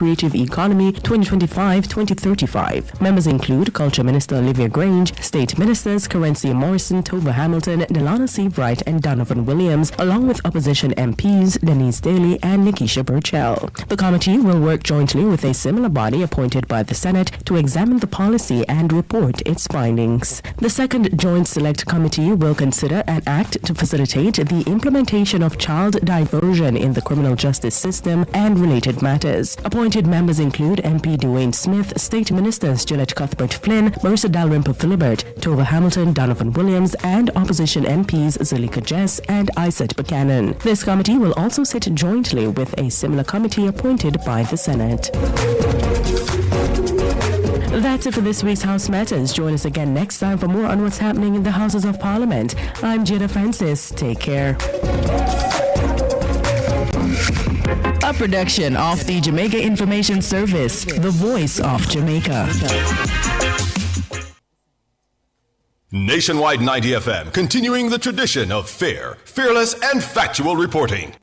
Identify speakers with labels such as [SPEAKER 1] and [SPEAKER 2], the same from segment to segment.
[SPEAKER 1] Creative Economy 2025-2035. Members include Culture Minister Olivia Grange, State Ministers Currency Morrison, Tova Hamilton, Delana Seabright and Donovan Williams, along with opposition MPs Denise Daly and Nikisha Burchell. The committee will work jointly with a similar body appointed by the Senate to examine the policy and report its findings. The second Joint Select Committee will consider an act to facilitate the implementation of child diversion in the criminal justice system and related matters. Appointed members include MP Dwayne Smith, State Ministers Gillette Cuthbert Flynn, Marissa Dalrymple Philibert, Tova Hamilton, Donovan Williams, and opposition MPs Zalika Jess and Isaac Buchanan. This committee will also sit jointly with a similar committee appointed by the Senate. That's it for this week's House Matters. Join us again next time for more on what's happening in the Houses of Parliament. I'm Jada Francis. Take care. A production of the Jamaica Information Service, the voice of Jamaica.
[SPEAKER 2] Nationwide 90 FM, continuing the tradition of fair, fearless, and factual reporting.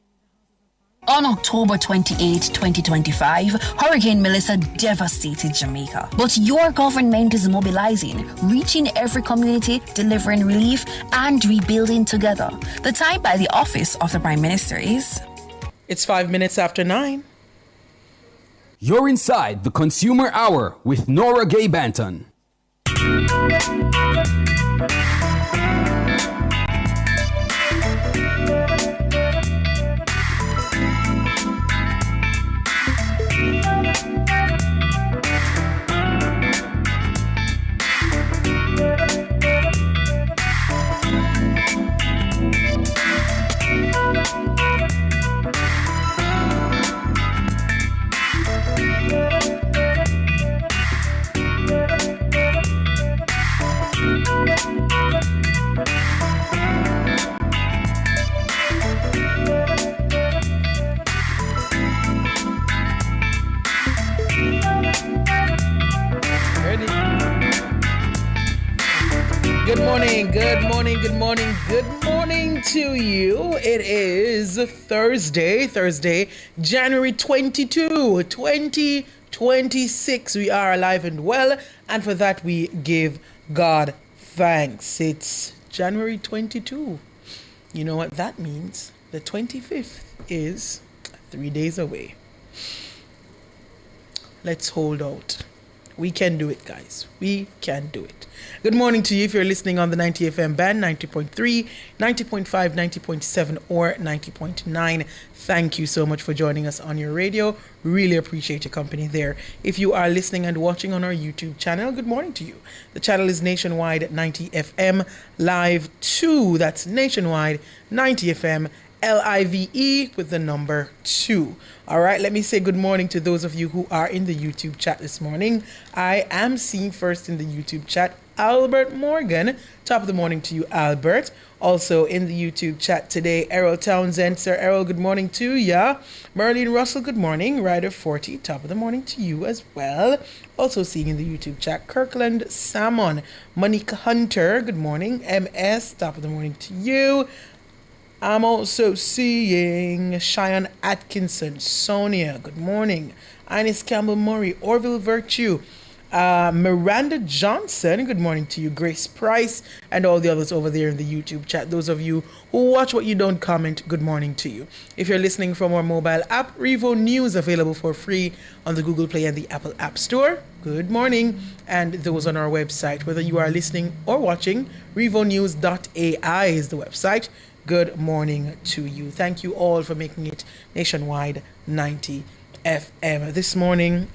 [SPEAKER 3] On October 28, 2025, Hurricane Melissa devastated Jamaica. But your government is mobilizing, reaching every community, delivering relief, and rebuilding together. The time by the Office of the Prime Minister is...
[SPEAKER 4] It's 5 minutes after 9.
[SPEAKER 5] You're inside the Consumer Hour with Nora Gay Banton.
[SPEAKER 4] Good morning to you. It is Thursday, January 22, 2026. We are alive and well, and for that we give God thanks. It's January 22. You know what that means? The 25th is 3 days away. Let's hold out. We can do it, guys. We can do it. Good morning to you if you're listening on the 90 FM band, 90.3, 90.5, 90.7, or 90.9. Thank you so much for joining us on your radio. Really appreciate your company there. If you are listening and watching on our YouTube channel, good morning to you. The channel is Nationwide 90 FM Live 2. That's Nationwide 90 FM LIVE with the number 2. All right, let me say good morning to those of you who are in the YouTube chat this morning. I am seeing first in the YouTube chat Albert Morgan. Top of the morning to you, Albert. Also in the YouTube chat today, Errol Townsend. Sir Errol, good morning to ya. Merlin Russell, good morning. Ryder 40, top of the morning to you as well. Also seeing in the YouTube chat, Kirkland Salmon. Monica Hunter, good morning. MS, top of the morning to you. I'm also seeing Cheyenne Atkinson, Sonia, good morning. Ines Campbell Murray, Orville Virtue, Miranda Johnson, good morning to you. Grace Price, and all the others over there in the YouTube chat. Those of you who watch what you don't comment, good morning to you. If you're listening from our mobile app, Revo News available for free on the Google Play and the Apple App Store. Good morning. And those on our website, whether you are listening or watching, revonews.ai is the website. Good morning to you. Thank you all for making it Nationwide 90 FM. This morning,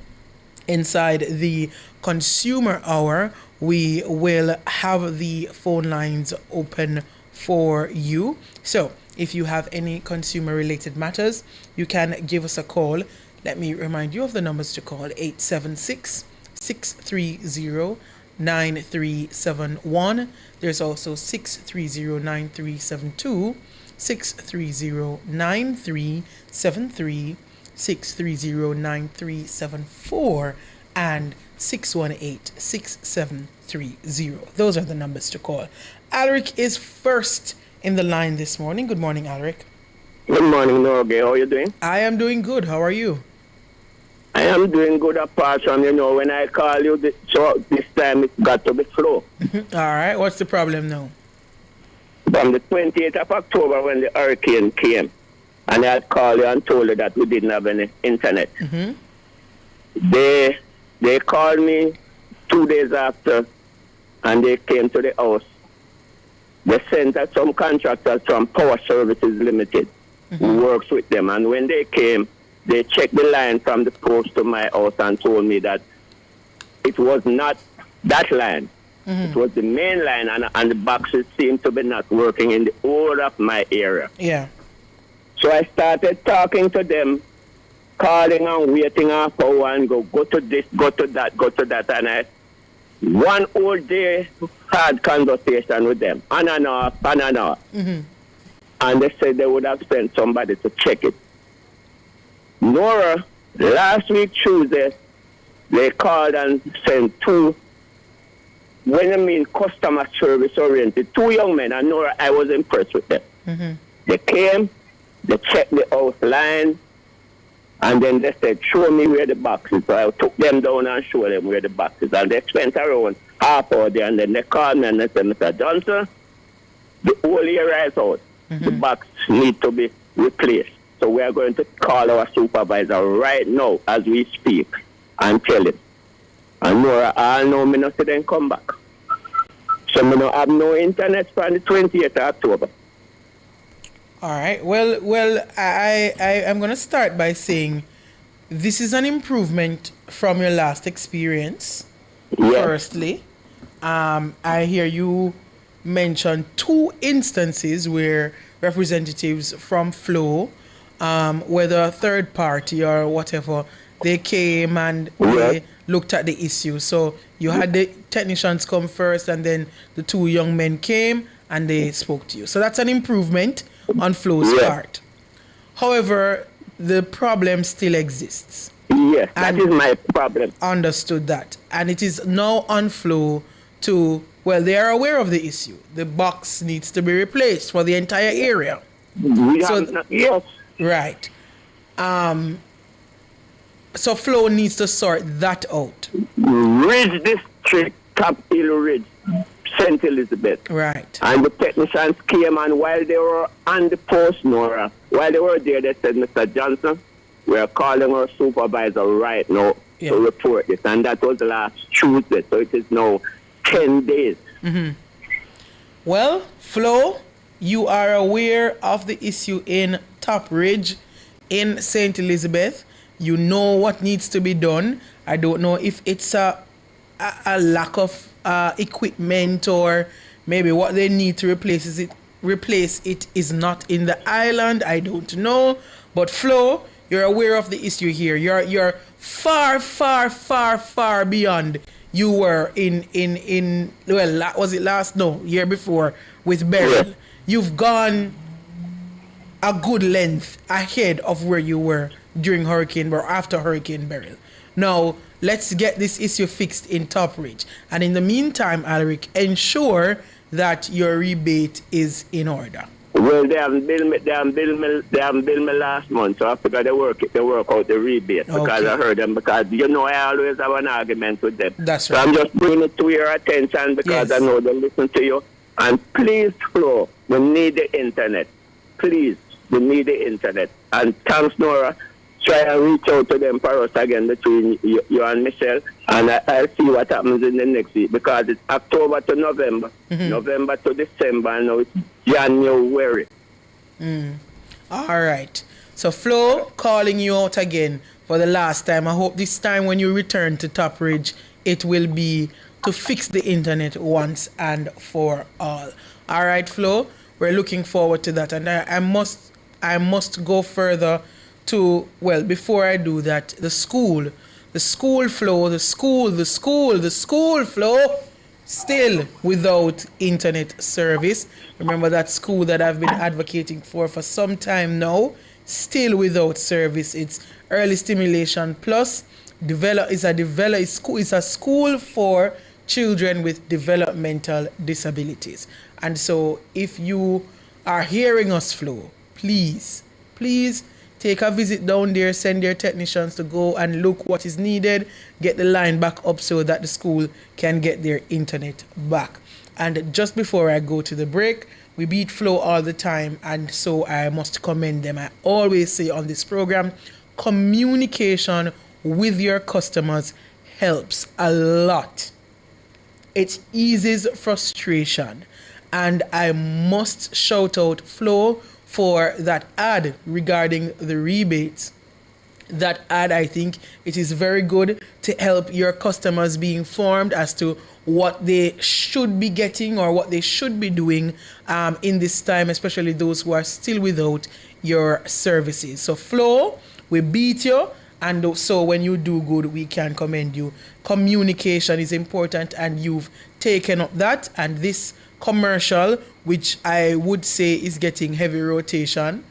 [SPEAKER 4] inside the Consumer Hour, we will have the phone lines open for you. So if you have any consumer related matters, you can give us a call. Let me remind you of the numbers to call: 876-630-9371. There's also 630-9372, 630-9373, 630-9374, and 618-6730. Those are the numbers to call. Alric is first in the line this morning. Good morning, Alric.
[SPEAKER 6] Good morning, Norgay. How are you doing?
[SPEAKER 4] I am doing good. How are you?
[SPEAKER 6] I am doing good apart from, when I call you, so this time it's got to be Flo.
[SPEAKER 4] All right. What's the problem now?
[SPEAKER 6] From the 28th of October when the hurricane came, and I had called you and told you that we didn't have any internet. They called me 2 days after, and they came to the house. They sent us some contractors from Power Services Limited who works with them. And when they came, they checked the line from the post to my house and told me that it was not that line. It was the main line, and the boxes seemed to be not working in the whole of my area.
[SPEAKER 4] Yeah.
[SPEAKER 6] So I started talking to them, calling and waiting half hour and go to this, go to that. And I, one whole day, had conversation with them, on and off. And they said they would have sent somebody to check it. Nora, last week Tuesday, they called and sent two, when I mean customer service oriented, two young men, and Nora, I was impressed with them. They came, they checked the house line, and then they said, show me where the box is. So I took them down and showed them where the box is. And they spent around half hour there, and then they called me and they said, Mr. Johnson, the whole area is out. The box needs to be replaced. So we are going to call our supervisor right now as we speak and tell him. And Nora, I know me not see them come back. So me don't have no internet from the 28th of October.
[SPEAKER 4] All right. Well, I'm going to start by saying this is an improvement from your last experience.
[SPEAKER 6] Yes.
[SPEAKER 4] Firstly, I hear you mention two instances where representatives from Flow, whether a third party or whatever, they came and they looked at the issue. So you had the technicians come first, and then the two young men came and they spoke to you. So that's an improvement on Flow's part. However, the problem still exists.
[SPEAKER 6] Yes, that is my problem.
[SPEAKER 4] Understood that. And it is now on Flow to, well, they are aware of the issue. The box needs to be replaced for the entire area.
[SPEAKER 6] Yes.
[SPEAKER 4] Right. So Flow needs to sort that out.
[SPEAKER 6] Ridge District, Top Hill Ridge, St. Elizabeth.
[SPEAKER 4] Right.
[SPEAKER 6] And the technicians came, and while they were on the post, Nora, while they were there, they said, Mr. Johnson, we are calling our supervisor right now to report this. And that was last Tuesday, so it is now 10 days.
[SPEAKER 4] Well, Flo, you are aware of the issue in Top Ridge in St. Elizabeth. You know what needs to be done. I don't know if it's a lack of equipment, or maybe what they need to replace it is not in the island. I don't know. But Flo, you're aware of the issue here. You're far, far, far, far beyond you were in was it last? No, year before with Beryl. You've gone a good length ahead of where you were during Hurricane or after Hurricane Beryl. Now, let's get this issue fixed in Top Ridge. And in the meantime, Alaric, ensure that your rebate is in order.
[SPEAKER 6] Well, they haven't billed me last month, so I figured they work out the rebate because I heard them, because I always have an argument with them.
[SPEAKER 4] That's right.
[SPEAKER 6] So I'm just bringing it to your attention because I know they listen to you. And please, Flo, we need the internet. Please, we need the internet. And thanks, Nora. Try and reach out to them for us again between you and Michelle, and I'll see what happens in the next week, because it's October to November, November to December, and now it's January.
[SPEAKER 4] All right. So Flo, calling you out again for the last time. I hope this time when you return to Top Ridge, it will be to fix the internet once and for all. All right, Flo, we're looking forward to that, and I must go further to, well, before I do that, the school Flow, Flow, still without internet service. Remember that school that I've been advocating for some time now, still without service. It's Early Stimulation Plus. It's a school for children with developmental disabilities. And so if you are hearing us, Flow, please take a visit down there, send their technicians to go and look what is needed, get the line back up so that the school can get their internet back. And just before I go to the break, we beat Flow all the time, and so I must commend them. I always say on this program, communication with your customers helps a lot. It eases frustration. And I must shout out Flow for that ad regarding the rebates. That ad, I think it is very good to help your customers be informed as to what they should be getting or what they should be doing in this time, especially those who are still without your services. So Flow, we beat you, and so when you do good, we can commend you. Communication is important, and you've taken up that, and this commercial, which I would say is getting heavy rotation,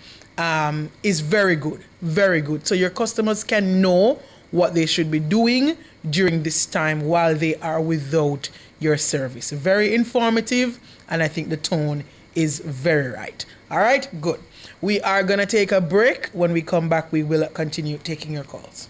[SPEAKER 4] is very good, very good. So your customers can know what they should be doing during this time while they are without your service. Very informative, and I think the tone is very right. All right, good. We are going to take a break. When we come back, we will continue taking your calls.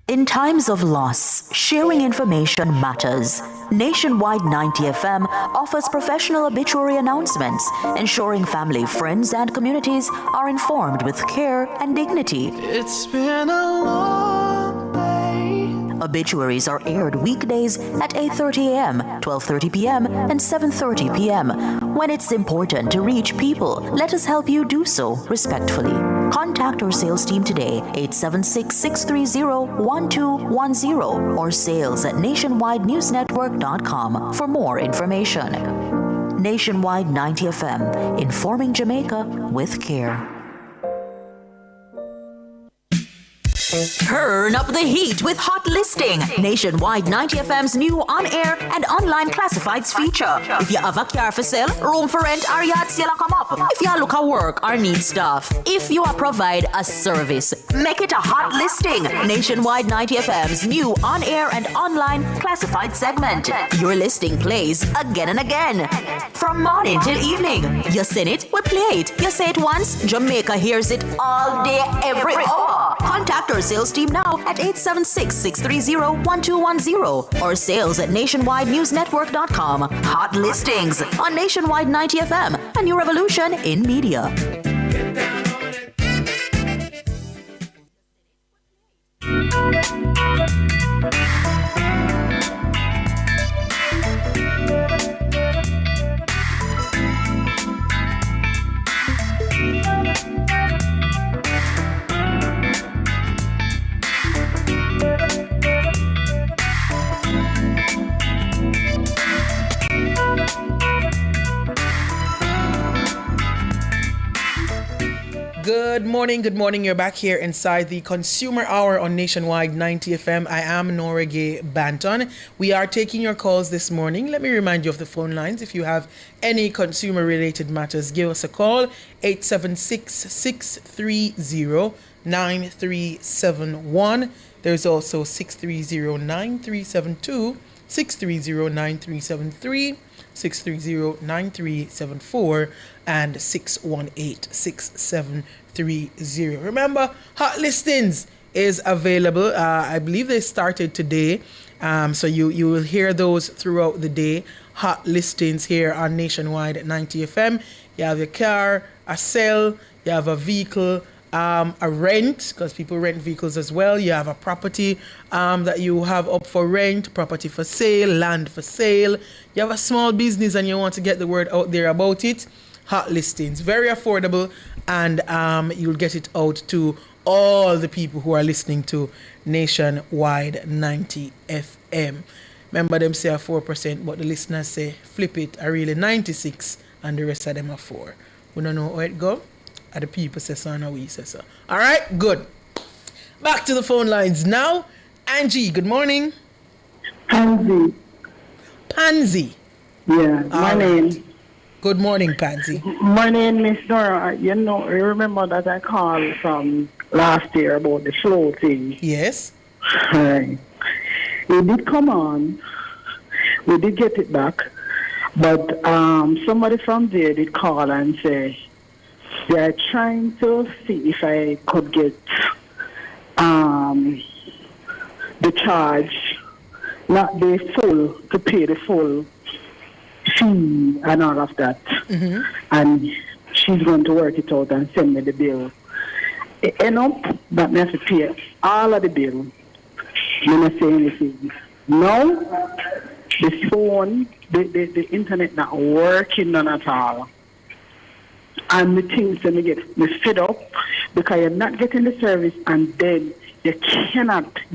[SPEAKER 7] In times of loss, sharing information matters. Nationwide 90 FM offers professional obituary announcements, ensuring family, friends, and communities are informed with care and dignity.
[SPEAKER 8] It's been a long day.
[SPEAKER 7] Obituaries are aired weekdays at 8:30 a.m., 12:30 p.m., and 7:30 p.m. When it's important to reach people, let us help you do so respectfully. Contact our sales team today, 876-630-1210, or sales@nationwidenewsnetwork.com for more information. Nationwide 90 FM, informing Jamaica with care. Turn up the heat with Hot Listing, Nationwide 90 FM's new on-air and online classifieds feature. If you have a car for sale, room for rent, or yard sale come up. If you look at work or need stuff. If you provide a service, make it a Hot Listing, Nationwide 90 FM's new on-air and online classified segment. Your listing plays again and again. From morning till evening. You send it, we play it. You say it once, Jamaica hears it all day, every hour. Contact our sales team now at 876-630-1210 or sales@nationwidenewsnetwork.com. Hot Listings on Nationwide 90 FM, a new revolution in media.
[SPEAKER 4] Good morning. You're back here inside the Consumer Hour on Nationwide 90 FM. I am Nora Gay Banton. We are taking your calls this morning. Let me remind you of the phone lines. If you have any consumer-related matters, give us a call, 876-630-9371. There's also 630-9372, 630-9373, 630-9374, and 618-6730. Remember, Hot Listings is available. I believe they started today. So you will hear those throughout the day. Hot Listings here on Nationwide at 90 FM. You have your car, a sale, you have a vehicle, a rent, because people rent vehicles as well. You have a property that you have up for rent, property for sale, land for sale. You have a small business and you want to get the word out there about it. Hot Listings, very affordable, and you'll get it out to all the people who are listening to Nationwide 90 FM. Remember, them say a 4%, but the listeners say flip it, are really 96, and the rest of them are 4. We don't know how it go. Are the people say so, and we say so. All right, good. Back to the phone lines now. Angie, good morning. Pansy.
[SPEAKER 9] Yeah, my name.
[SPEAKER 4] Good morning, Pansy.
[SPEAKER 9] My name is Nora. You remember that I called from last year about the flow thing.
[SPEAKER 4] Yes.
[SPEAKER 9] Right. It did come on. We did get it back. But somebody from there did call and say they're trying to see if I could get the charge, not the full, to pay the full fee and all of that.
[SPEAKER 4] Mm-hmm.
[SPEAKER 9] And she's going to work it out and send me the bill. It end up that I have to pay all of the bill. I'm not saying anything. Now, the phone, the internet not working none at all. And the things that me get me fed up because you're not getting the service, and then you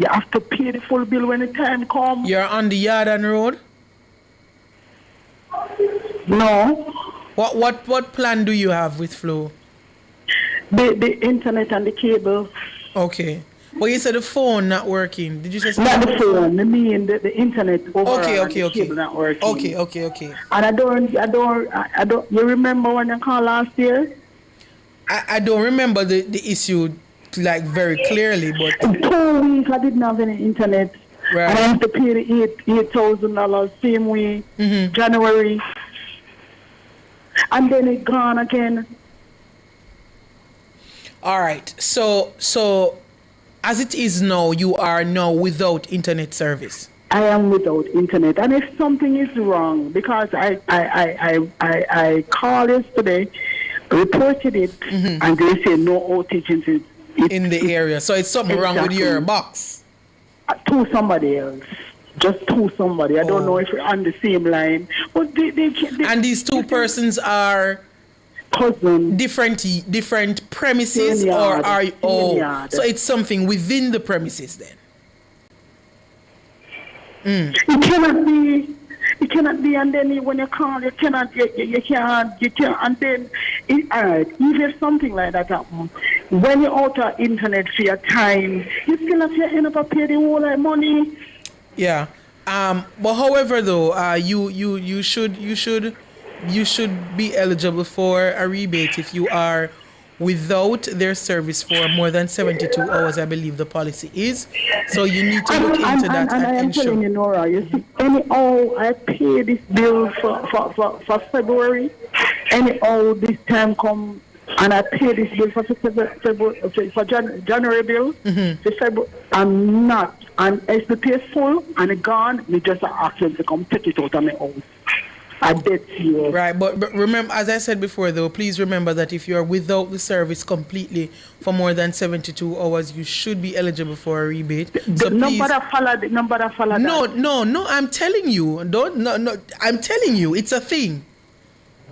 [SPEAKER 9] have to pay the full bill when the time comes.
[SPEAKER 4] You're on the yard and road?
[SPEAKER 9] No.
[SPEAKER 4] What plan do you have with Flow?
[SPEAKER 9] The internet and the cable.
[SPEAKER 4] Okay. Well, you said the phone not working. Did you say something?
[SPEAKER 9] Not the phone. I mean the internet overall.
[SPEAKER 4] Okay.
[SPEAKER 9] And the cable not working.
[SPEAKER 4] Okay.
[SPEAKER 9] And I don't. You remember when you called last year?
[SPEAKER 4] I don't remember the issue like very clearly, but
[SPEAKER 9] 2 weeks I didn't have any internet.
[SPEAKER 4] Right.
[SPEAKER 9] And I have to pay the $8,000 same way, January. And then it gone again.
[SPEAKER 4] All right. So as it is now, you are now without internet service.
[SPEAKER 9] I am without internet, and if something is wrong, because I called yesterday, reported it, and they say no outage
[SPEAKER 4] in the area. So it's something wrong with your box.
[SPEAKER 9] To somebody else. Just to somebody. I don't know if we're on the same line. But they
[SPEAKER 4] and these two persons are
[SPEAKER 9] cousin.
[SPEAKER 4] Different premises, or are you? Oh, so it's something within the premises then.
[SPEAKER 9] It cannot be. It cannot be, and then when you call, you can't, and then, all right, even if something like that happens, when you're out of internet for your time, you still have to end up pay the whole lot of money.
[SPEAKER 4] Yeah. But however, though, you should be eligible for a rebate if you are without their service for more than 72 hours, I believe the policy is. So you need to look into that and
[SPEAKER 9] I am
[SPEAKER 4] ensure.
[SPEAKER 9] telling you, Nora, you see, anyhow, I pay this bill for February. Anyhow, this time come, and I pay this bill for January bill. For February, I'm not. And it's the pay full, and it gone, me just ask them to come take it out of my house. I did see you.
[SPEAKER 4] Right, but remember, as I said before, though, please remember that if you are without the service completely for more than 72 hours, you should be eligible for a rebate. So
[SPEAKER 9] number that follow that.
[SPEAKER 4] No, I'm telling you. I'm telling you, it's a thing.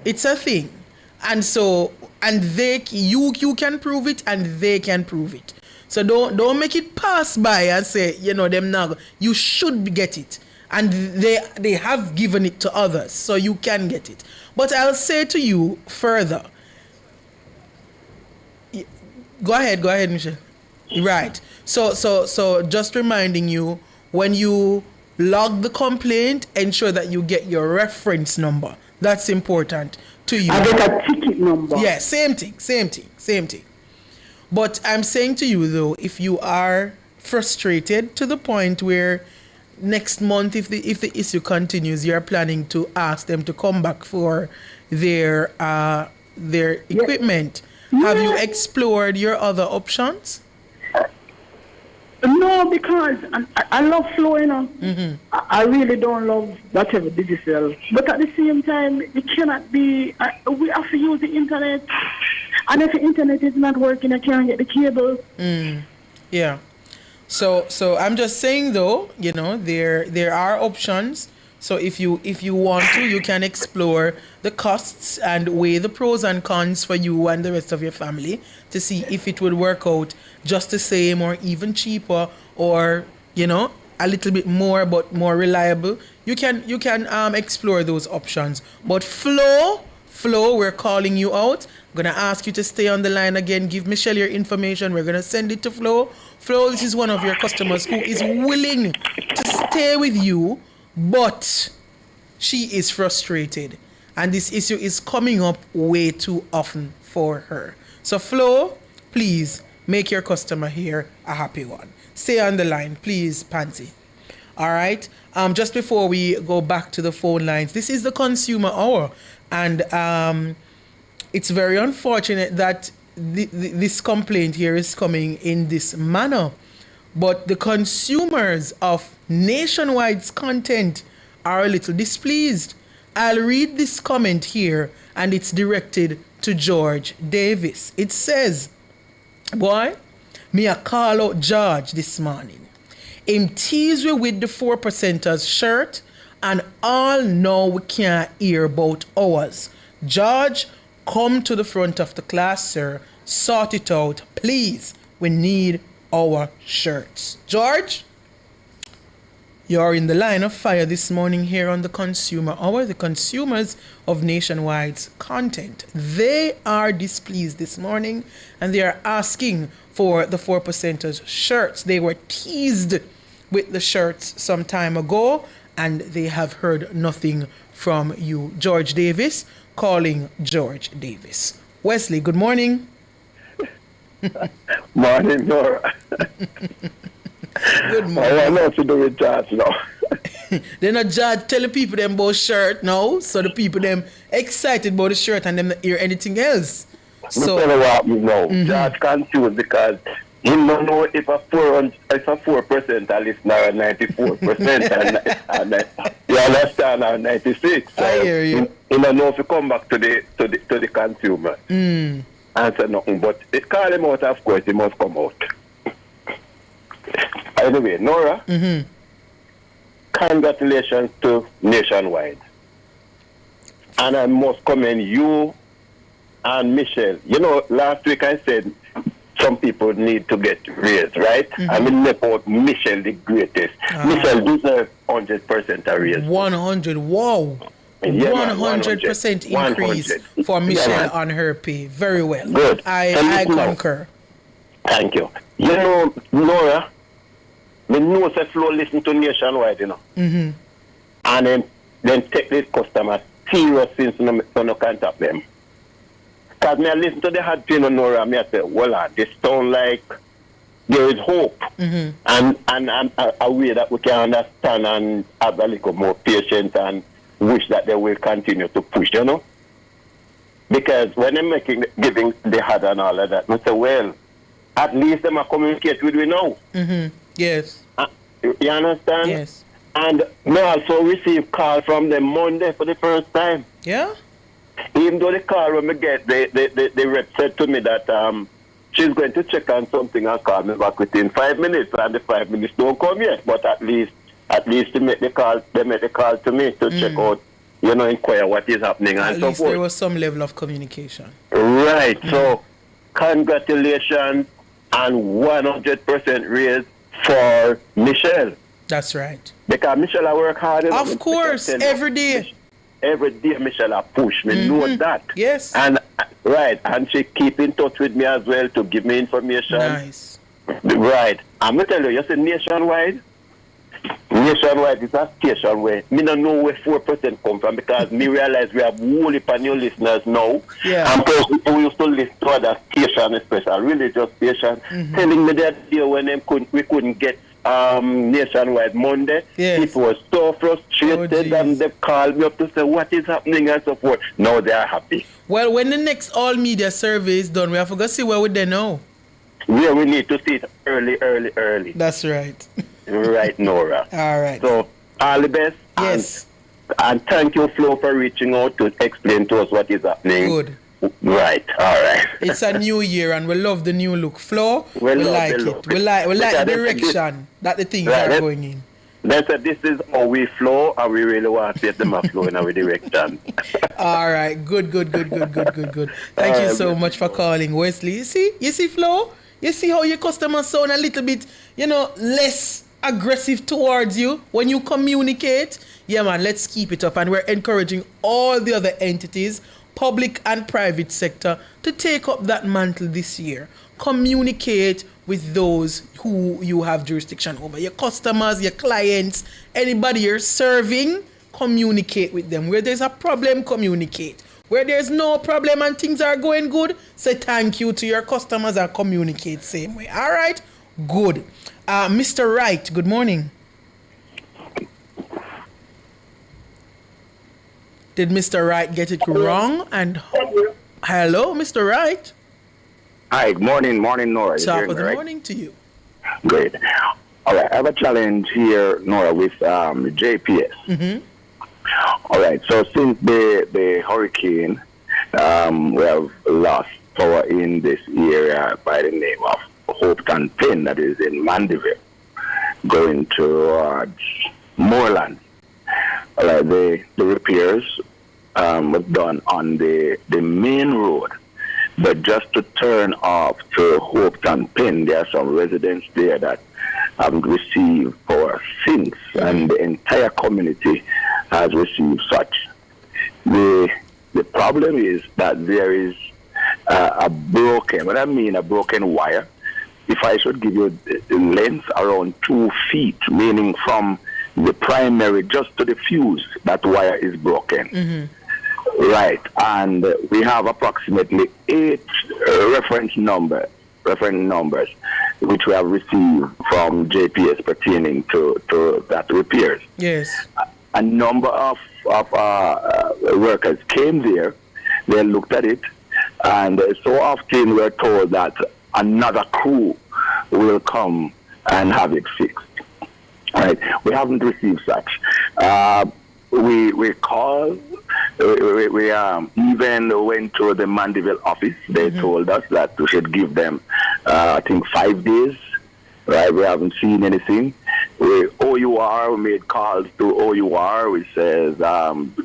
[SPEAKER 4] It's a thing. And so, and you can prove it, and they can prove it. So don't make it pass by and say, them now. You should get it. And they have given it to others, so you can get it. But I'll say to you further. Go ahead, Michelle. Right. So just reminding you, when you log the complaint, ensure that you get your reference number. That's important to you.
[SPEAKER 9] I get a ticket number.
[SPEAKER 4] Yeah, same thing. But I'm saying to you, though, if you are frustrated to the point where next month, if the issue continues, you're planning to ask them to come back for their equipment. Have you explored your other options?
[SPEAKER 9] No, because I love Flow, I really don't love whatever digital. But at the same time, it cannot be. We have to use the internet, and if the internet is not working, I can't get the cable.
[SPEAKER 4] Yeah. So I'm just saying, though, there are options. So if you want to, you can explore the costs and weigh the pros and cons for you and the rest of your family to see if it would work out just the same or even cheaper, or a little bit more but more reliable. You can explore those options. But Flow, we're calling you out. I'm gonna ask you to stay on the line again. Give Michelle your information. We're gonna send it to Flow. Flow, this is one of your customers who is willing to stay with you, but she is frustrated, and this issue is coming up way too often for her. So Flo, please make your customer here a happy one. Stay on the line, please, Pansy. All right. Just before we go back to the phone lines, this is the Consumer Hour, and it's very unfortunate that this complaint here is coming in this manner. But the consumers of Nationwide's content are a little displeased. I'll read this comment here, and it's directed to George Davis. It says, boy, me a call out George this morning. Him tease we with the 4%ers shirt, and all know we can't hear about ours. George, come to the front of the class, sir. Sort it out, please. We need our shirts. George, you're in the line of fire this morning here on the Consumer Hour. The consumers of Nationwide's content, they are displeased this morning, and they are asking for the 4%ers shirts. They were teased with the shirts some time ago, and they have heard nothing from you. George Davis calling George Davis. Wesley, good morning.
[SPEAKER 6] Morning, Nora.
[SPEAKER 4] Good morning.
[SPEAKER 6] I want to do with George now.
[SPEAKER 4] They're not George telling people them about shirt now, so the people them excited about the shirt and them not hear anything else. So
[SPEAKER 6] tell you what happens now. George confused because he don't know if a 4% a listener or 94% and you understand, or 96. So
[SPEAKER 4] I hear you.
[SPEAKER 6] He don't know if you come back to the consumer and say nothing, but it call him out, of course, he must come out. Anyway, Nora, congratulations to Nationwide. And I must commend you and Michelle. You know, last week I said some people need to get raised, right? I mean, about Michelle the greatest. Michelle deserves 100% a raise.
[SPEAKER 4] 100, wow.
[SPEAKER 6] Yeah,
[SPEAKER 4] 100% increase
[SPEAKER 6] 100.
[SPEAKER 4] for Michelle
[SPEAKER 6] Yeah,
[SPEAKER 4] on her pay. Very well.
[SPEAKER 6] Good.
[SPEAKER 4] I concur.
[SPEAKER 6] Thank you. You know, Nora, me know say Flo listen to Nationwide, you know. And then take this customer serious since no contact them. Because me I listen to the hard thing on Nora, me I say, well, this sound like there is hope. And a way that we can understand and have a little more patience and wish that they will continue to push, you know. Because when they're giving the hard and all of that, I say, well, at least they might communicate with we now.
[SPEAKER 4] Yes.
[SPEAKER 6] You understand?
[SPEAKER 4] Yes.
[SPEAKER 6] And we also received call from them Monday for the first time.
[SPEAKER 4] Yeah?
[SPEAKER 6] Even though the call when we get, the rep said to me that she's going to check on something and call me back within 5 minutes, and the 5 minutes don't come yet. But at least they make the call to me to check out, you know, inquire what is happening and so forth.
[SPEAKER 4] At least there was some level of communication.
[SPEAKER 6] Right. So congratulations and 100% raise for Michelle.
[SPEAKER 4] That's right.
[SPEAKER 6] Because Michelle I work hard.
[SPEAKER 4] Of course, every day.
[SPEAKER 6] Every day Michelle I push me, know that.
[SPEAKER 4] Yes.
[SPEAKER 6] And right, and she keep in touch with me as well to give me information.
[SPEAKER 4] Nice.
[SPEAKER 6] Right. I'm going to tell you say Nationwide is a station where me don't know where 4% come from, because me realize we have whole heap of new listeners now.
[SPEAKER 4] Yeah.
[SPEAKER 6] And person who used to listen to other stations, especially religious stations, telling me that day when we couldn't get Nationwide Monday.
[SPEAKER 4] Yes.
[SPEAKER 6] People were so frustrated and they called me up to say what is happening and so forth. Now they are happy.
[SPEAKER 4] Well, when the next all media survey is done, we have to go see where would they know.
[SPEAKER 6] Yeah, we need to see it early.
[SPEAKER 4] That's right.
[SPEAKER 6] Right, Nora.
[SPEAKER 4] All right.
[SPEAKER 6] So, all the best.
[SPEAKER 4] Yes.
[SPEAKER 6] And thank you, Flo, for reaching out to explain to us what is happening.
[SPEAKER 4] Good.
[SPEAKER 6] Right, all right.
[SPEAKER 4] It's a new year and we love the new look. Flo, we like it. We like the direction that the things are going in.
[SPEAKER 6] They said this is how we flow, and we really want to see them flow in our direction.
[SPEAKER 4] All right, good. Thank you so much for calling, Wesley. You see, Flo? You see how your customers sound a little bit, less aggressive towards you when you communicate? Yeah, man, let's keep it up. And we're encouraging all the other entities, public and private sector, to take up that mantle this year. Communicate with those who you have jurisdiction over. Your customers, your clients, anybody you're serving, communicate with them. Where there's a problem, communicate. Where there's no problem and things are going good, say thank you to your customers and communicate same way. All right? Good. Mr. Wright, good morning. Did Mr. Wright get it wrong? And hello, Mr. Wright.
[SPEAKER 6] Hi, good morning, Nora.
[SPEAKER 4] Top of the morning to you.
[SPEAKER 6] Great. All right, I have a challenge here, Nora, with JPS.
[SPEAKER 4] Mm-hmm.
[SPEAKER 6] All right, so since the hurricane, we have lost power in this area by the name of Hopeton Pen, that is in Mandeville, going towards Moreland. All right, the repairs was done on the main road, but just to turn off to Hopeton Pen, there are some residents there that haven't received power since, and the entire community has received such. The problem is that there is a broken, what I mean a broken wire. If I should give you the length around 2 feet, meaning from the primary just to the fuse, that wire is broken.
[SPEAKER 4] Mm-hmm.
[SPEAKER 6] Right, and we have approximately 8 reference numbers which we have received from JPS pertaining to that repairs.
[SPEAKER 4] Yes.
[SPEAKER 6] A number of workers came there, they looked at it, and so often we're told that another crew will come and have it fixed. Right? We haven't received such. We called, we even went to the Mandeville office. They told us that we should give them, I think, 5 days. Right? We haven't seen anything. OUR, we made calls to OUR, which says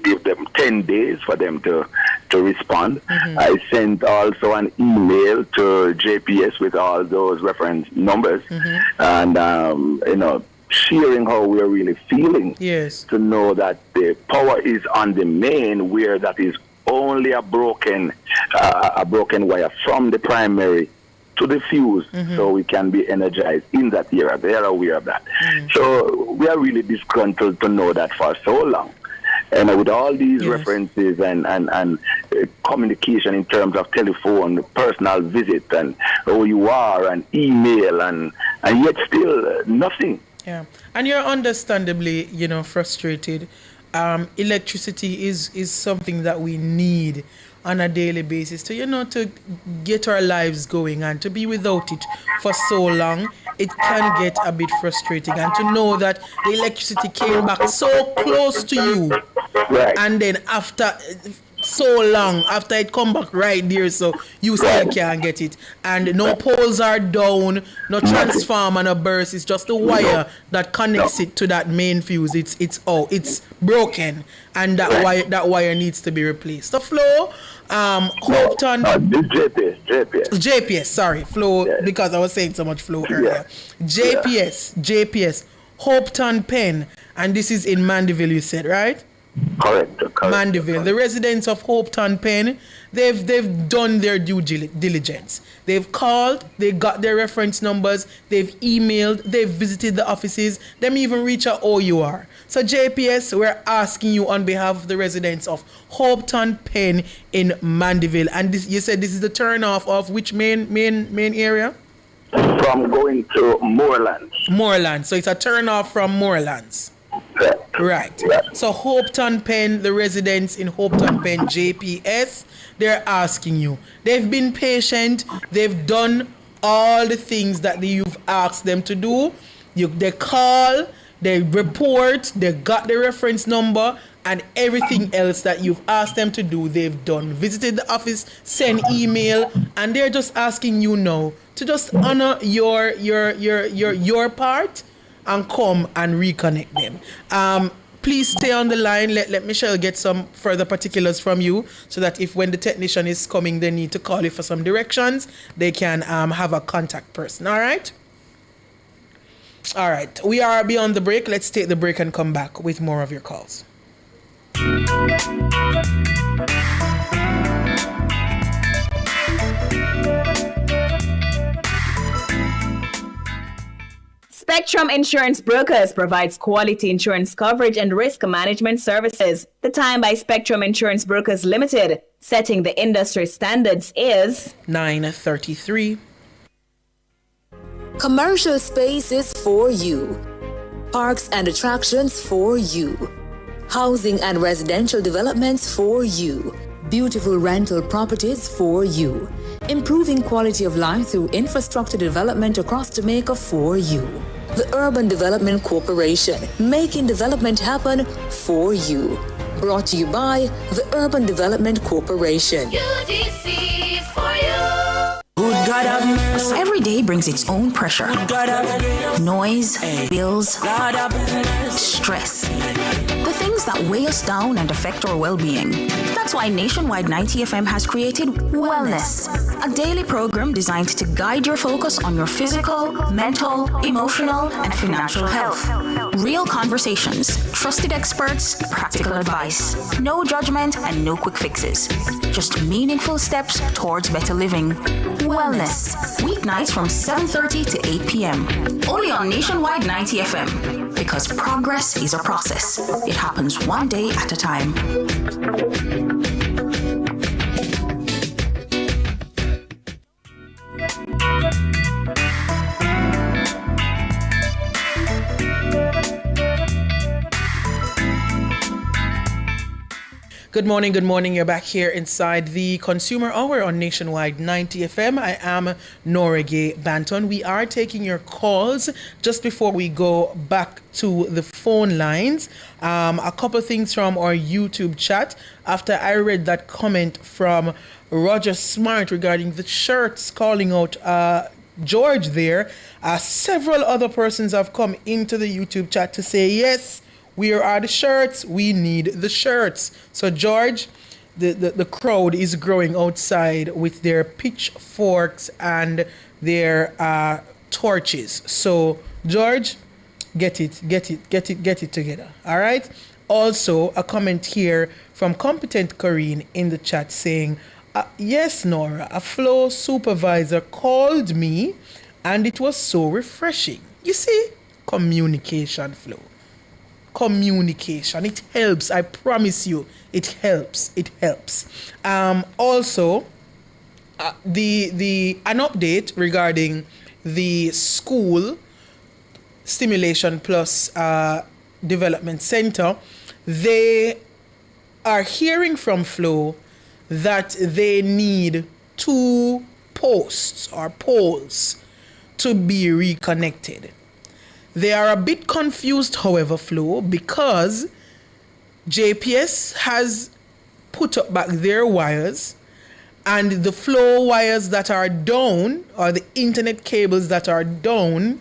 [SPEAKER 6] give them 10 days for them to respond.
[SPEAKER 4] Mm-hmm.
[SPEAKER 6] I sent also an email to JPS with all those reference numbers, and sharing how we're really feeling.
[SPEAKER 4] Yes.
[SPEAKER 6] To know that the power is on the main, where that is only a broken wire from the primary to the fuse, so we can be energized in that area. They are aware of that. So we are really disgruntled to know that for so long. And with all these references and communication in terms of telephone, personal visit, and OUR and email, and yet still nothing.
[SPEAKER 4] Yeah, and you're understandably, frustrated. Electricity is something that we need on a daily basis to get our lives going, and to be without it for so long, it can get a bit frustrating. And to know that the electricity came back so close to you,
[SPEAKER 6] right,
[SPEAKER 4] and then after so long, after it come back right there, so you still can't get it, and no poles are down, no transformer, no burst. It's just the wire that connects it to that main fuse. It's broken, and that wire needs to be replaced. The flow, Hopeton. JPS. Sorry, flow, because I was saying so much flow earlier. JPS, Hopeton Pen, and this is in Mandeville. You said, right?
[SPEAKER 6] Correct.
[SPEAKER 4] Mandeville. The residents of Hopeton Pen, they've done their due diligence. They've called, they got their reference numbers, they've emailed, they've visited the offices, them even reach a OUR. So JPS, we're asking you on behalf of the residents of Hopeton Pen in Mandeville. And this, you said this is the turn off of which main area?
[SPEAKER 6] From going to Morelands.
[SPEAKER 4] Morelands. So it's a turn off from Morelands. Right. So Hopeton Pen, the residents in Hopeton Pen, JPS, they're asking you. They've been patient. They've done all the things that you've asked them to do. They call, they report, they got the reference number, and everything else that you've asked them to do, they've done. Visited the office, send email, and they're just asking you now to just honor your part and come and reconnect them. Please stay on the line. Let Michelle get some further particulars from you, so that if when the technician is coming, they need to call you for some directions, they can have a contact person. All right? All right. We are beyond the break. Let's take the break and come back with more of your calls.
[SPEAKER 10] Spectrum Insurance Brokers provides quality insurance coverage and risk management services. The time by Spectrum Insurance Brokers Limited, Setting the industry standards is
[SPEAKER 4] 9:33.
[SPEAKER 11] Commercial spaces for you. Parks and attractions for you. Housing and residential developments for you. Beautiful rental properties for you. Improving quality of life through infrastructure development across Jamaica for you. The Urban Development Corporation, making development happen for you. Brought to you by the Urban Development Corporation.
[SPEAKER 12] UDC for you.
[SPEAKER 7] Good God have mercy. Every day brings its own pressure. Noise, bills, stress. The things that weigh us down and affect our well-being. That's why Nationwide 90 FM has created Wellness, a daily program designed to guide your focus on your physical, mental, emotional, and financial health. Real conversations, trusted experts, practical advice. No judgment and no quick fixes. Just meaningful steps towards better living. Wellness, weeknights from 7:30 to 8 p.m. Only on Nationwide 90 FM. Because progress is a process. It happens one day at a time.
[SPEAKER 4] Good morning, good morning. You're back here inside the Consumer Hour on Nationwide 90 FM. I am Nora Gay Banton. We are taking your calls just before we go back to the phone lines. A couple things from our YouTube chat. After I read that comment from Roger Smart regarding the shirts, calling out George there, several other persons have come into the YouTube chat to say, yes, where are the shirts? We need the shirts. So, George, the crowd is growing outside with their pitchforks and their torches. So, George, get it together. All right? Also, a comment here from Competent Corrine in the chat saying, yes, Nora, a flow supervisor called me and it was so refreshing. You see, communication flow. Communication, it helps. I promise you, it helps. Also, an update regarding the school stimulation plus development center. They are hearing from Flow that they need 2 posts or poles to be reconnected. They are a bit confused, however, Flo, because JPS has put up back their wires, and the flow wires that are down, or the internet cables that are down,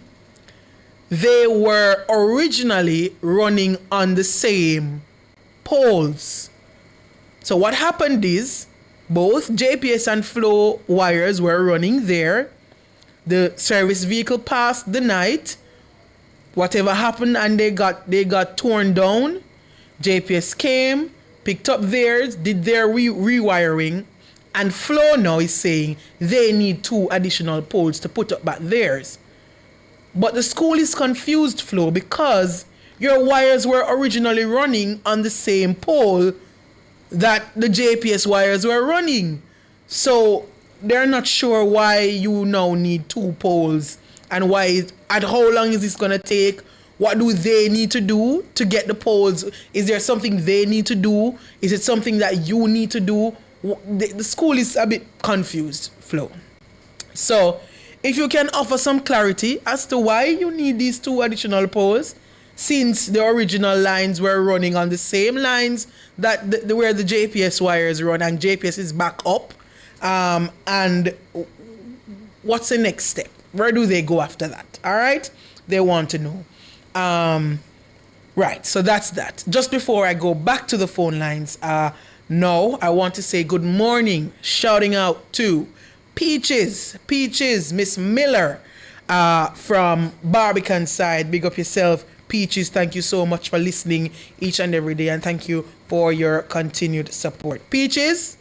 [SPEAKER 4] they were originally running on the same poles. So what happened is, both JPS and flow wires were running there. The service vehicle passed the night. Whatever happened, and they got torn down. JPS came, picked up theirs, did their rewiring, and Flow now is saying they need 2 additional poles to put up back theirs. But the school is confused, Flow, because your wires were originally running on the same pole that the JPS wires were running. So they're not sure why you now need 2 poles. And how long is this going to take? What do they need to do to get the poles? Is there something they need to do? Is it something that you need to do? The school is a bit confused, Flo. So, if you can offer some clarity as to why you need these 2 additional poles, since the original lines were running on the same lines that where the JPS wires run, and JPS is back up, and what's the next step? Where do they go after that? All right? They want to know. Right, so that's that. Just before I go back to the phone lines, now I want to say good morning, shouting out to Peaches, Miss Miller from Barbican side. Big up yourself, Peaches. Thank you so much for listening each and every day, and thank you for your continued support. Peaches,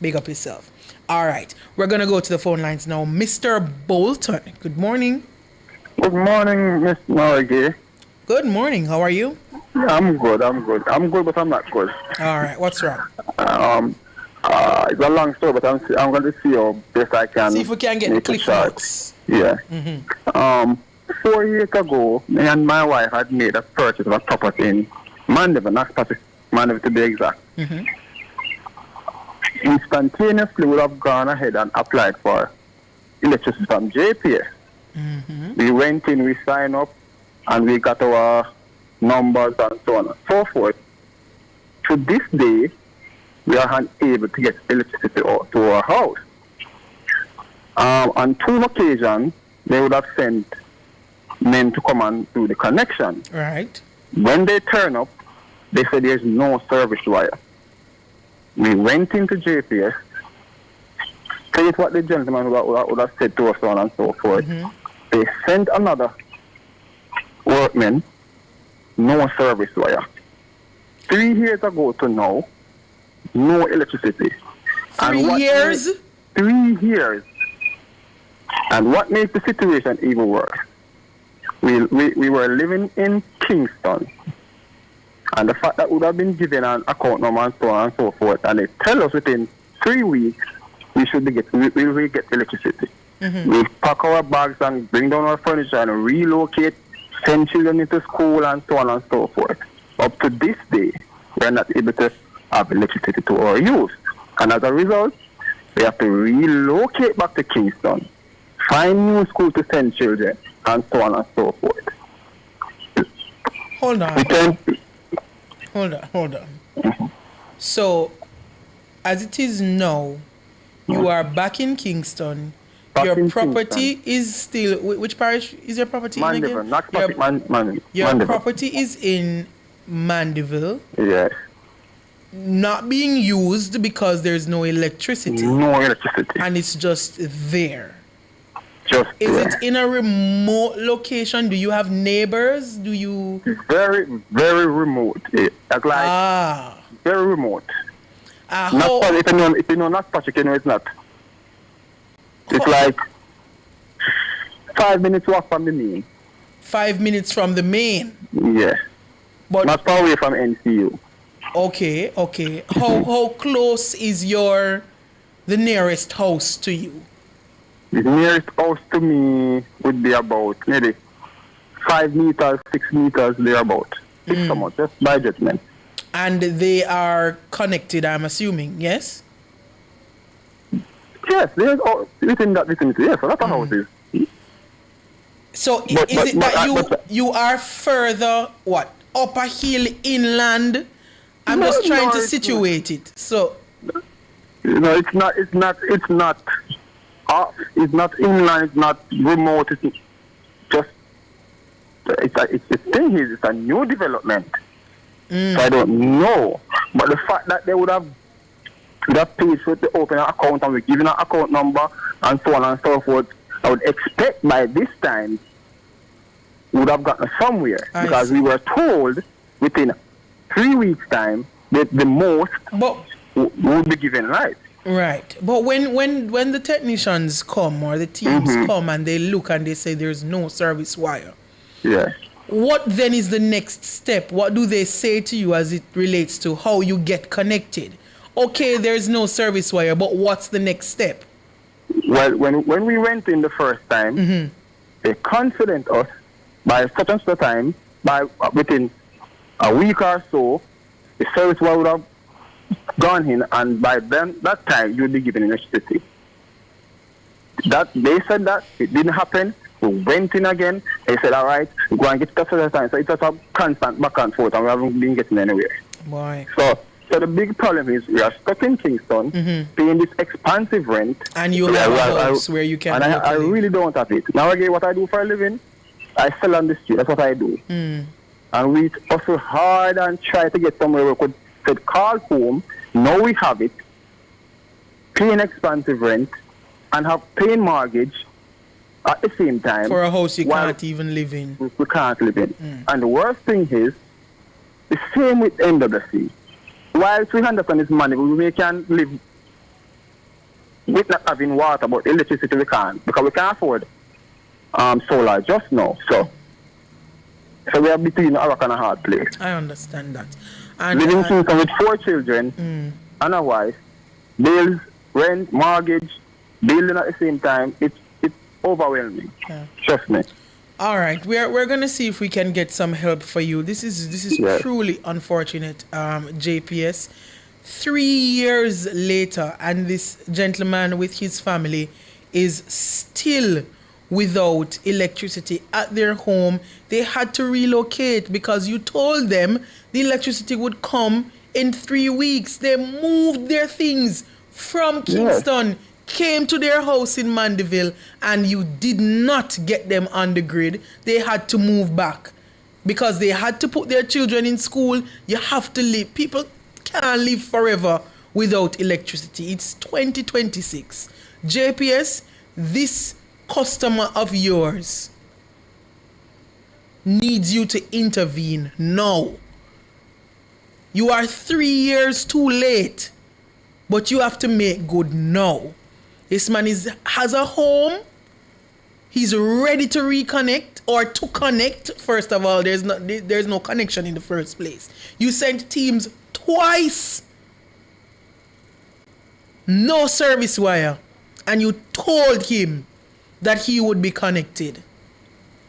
[SPEAKER 4] big up yourself. All right, we're going to go to the phone lines now. Mr. Bolton, good morning.
[SPEAKER 13] Good morning, Miss Norgay.
[SPEAKER 4] Good morning, how are you?
[SPEAKER 13] Yeah, I'm good, but I'm not good.
[SPEAKER 4] All right, what's wrong?
[SPEAKER 13] It's a long story, but I'm going to see how best I can.
[SPEAKER 4] See if we can get
[SPEAKER 13] make
[SPEAKER 4] cliff
[SPEAKER 13] it short.
[SPEAKER 4] notes.
[SPEAKER 13] Yeah.
[SPEAKER 4] Mm-hmm.
[SPEAKER 13] 4 years ago, me and my wife had made a purchase of a property in Mandeville, Naxpapi, Mandeville to be exact.
[SPEAKER 4] Mm-hmm.
[SPEAKER 13] Instantaneously, we would have gone ahead and applied for electricity from JPS.
[SPEAKER 4] Mm-hmm.
[SPEAKER 13] We went in, we signed up, and we got our numbers and so on and so forth. To this day, we are unable to get electricity to our house. On 2 occasions, they would have sent men to come and do the connection.
[SPEAKER 4] Right.
[SPEAKER 13] When they turn up, they said there's no service wire. We went into JPS, state what the gentleman would have said to us, so on and so forth.
[SPEAKER 4] Mm-hmm.
[SPEAKER 13] They sent another workman, no service wire. 3 years ago to now, no electricity.
[SPEAKER 4] 3 years?
[SPEAKER 13] 3 years. And what makes the situation even worse? We were living in Kingston. And the fact that we would have been given an account number and so on and so forth, and they tell us within 3 weeks we will get electricity.
[SPEAKER 4] Mm-hmm.
[SPEAKER 13] We pack our bags and bring down our furniture and relocate, send children into school and so on and so forth. Up to this day, we are not able to have electricity to our use. And as a result, we have to relocate back to Kingston, find new school to send children, and so on and so forth.
[SPEAKER 4] Hold on. Hold on.
[SPEAKER 13] Mm-hmm.
[SPEAKER 4] So, as it is now, you are back in Kingston. Your property is still... Which parish is your property in
[SPEAKER 13] Mandeville,
[SPEAKER 4] again?
[SPEAKER 13] not Mandeville.
[SPEAKER 4] Your property is in Mandeville.
[SPEAKER 13] Yes.
[SPEAKER 4] Not being used because there's no electricity.
[SPEAKER 13] No electricity.
[SPEAKER 4] And it's just there.
[SPEAKER 13] Is
[SPEAKER 4] it in a remote location? Do you have neighbors? Do you...
[SPEAKER 13] Very, very remote. Very remote. If you know not Patrick, you know it's not. It's like 5 minutes walk from the main.
[SPEAKER 4] 5 minutes from the main?
[SPEAKER 13] Yeah. But not far away from NCU.
[SPEAKER 4] Okay. How close is the nearest house to you?
[SPEAKER 13] The nearest house to me would be about maybe 5 meters, 6 meters, thereabout. Just by judgment.
[SPEAKER 4] And they are connected, I'm assuming, yes?
[SPEAKER 13] Yes, there's within that vicinity, yes, a lot of houses.
[SPEAKER 4] So you are further, up a hill inland? I'm just trying to situate it. So...
[SPEAKER 13] No, it's not inland, it's not remote, it's a new development. So I don't know. But the fact that they would have paid for to open an account and we're giving an account number and so on and so forth, I would expect by this time we would have gotten somewhere. Because we were told within 3 weeks' time that the most would be given right.
[SPEAKER 4] Right. But when the technicians come or the teams come and they look and they say there's no service wire.
[SPEAKER 13] Yeah.
[SPEAKER 4] What then is the next step? What do they say to you as it relates to how you get connected? Okay, there's no service wire, but what's the next step?
[SPEAKER 13] Well, when we went in the first time, they confident us by such and such time, within a week or so, the service wire would have gone in, and by then that time you would be given electricity. They said that it didn't happen. We went in again. They said, all right, we're going to get it the time. So it's just a constant back and forth, and we haven't been getting anywhere.
[SPEAKER 4] Why?
[SPEAKER 13] So the big problem is we are stuck in Kingston, paying this expensive rent.
[SPEAKER 4] And you have a house where you can...
[SPEAKER 13] And I really don't have it. Now, again, what I do for a living, I sell on the street. That's what I do. And we hustle hard and try to get somewhere we could call home. Now we have it, paying expensive rent, and have paying mortgage at the same time.
[SPEAKER 4] For a house you can't even live in.
[SPEAKER 13] We can't live in. And the worst thing is, the same with NWC. While we understand this money, we can live with not having water, but electricity we can't, because we can't afford solar just now. So we are between a rock and a hard place.
[SPEAKER 4] I understand that. And
[SPEAKER 13] living with 4 children and a wife, bills, rent, mortgage, building at the same time. It's overwhelming.
[SPEAKER 4] Yeah.
[SPEAKER 13] Trust me.
[SPEAKER 4] All right, we're gonna see if we can get some help for you. This is
[SPEAKER 13] Yes.
[SPEAKER 4] truly unfortunate, JPS. 3 years later, and this gentleman with his family is still without electricity at their home. They had to relocate because you told them the electricity would come in 3 weeks. They moved their things from Kingston, came to their house in Mandeville, and you did not get them on the grid. They had to move back because they had to put their children in school. You have to live. People can't live forever without electricity. It's 2026. JPS, this customer of yours needs you to intervene now. You are 3 years too late, but you have to make good now. This man has a home. He's ready to reconnect or to connect. First of all, there's no connection in the first place. You sent teams twice. No service wire. And you told him that he would be connected.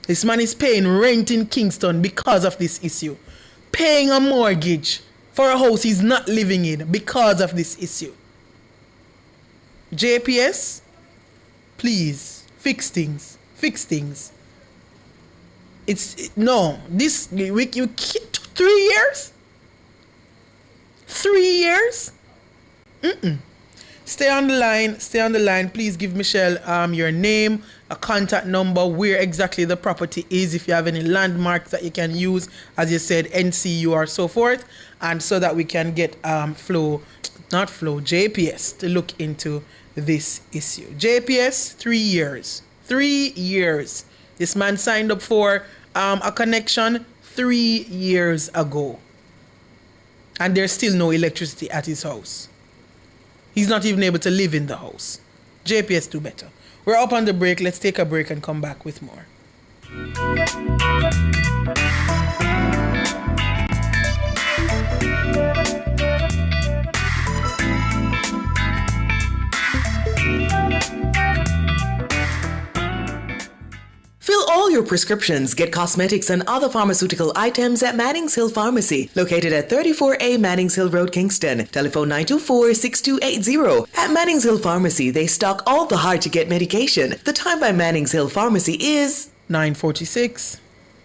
[SPEAKER 4] This man is paying rent in Kingston because of this issue. Paying a mortgage for a house he's not living in because of this issue. JPS, please fix things. Fix things. This week 3 years. 3 years. Stay on the line. Please give Michelle your name, a contact number, where exactly the property is, if you have any landmarks that you can use, as you said, NCU or so forth, and so that we can get JPS to look into this issue. JPS, 3 years. 3 years. This man signed up for a connection 3 years ago. And there's still no electricity at his house. He's not even able to live in the house. JPS, do better. We're up on the break. Let's take a break and come back with more.
[SPEAKER 14] Fill all your prescriptions, get cosmetics and other pharmaceutical items at Mannings Hill Pharmacy, located at 34A Mannings Hill Road, Kingston. Telephone 924-6280. At Mannings Hill Pharmacy, they stock all the hard-to-get medication. The time by Mannings Hill Pharmacy is
[SPEAKER 4] 9:46.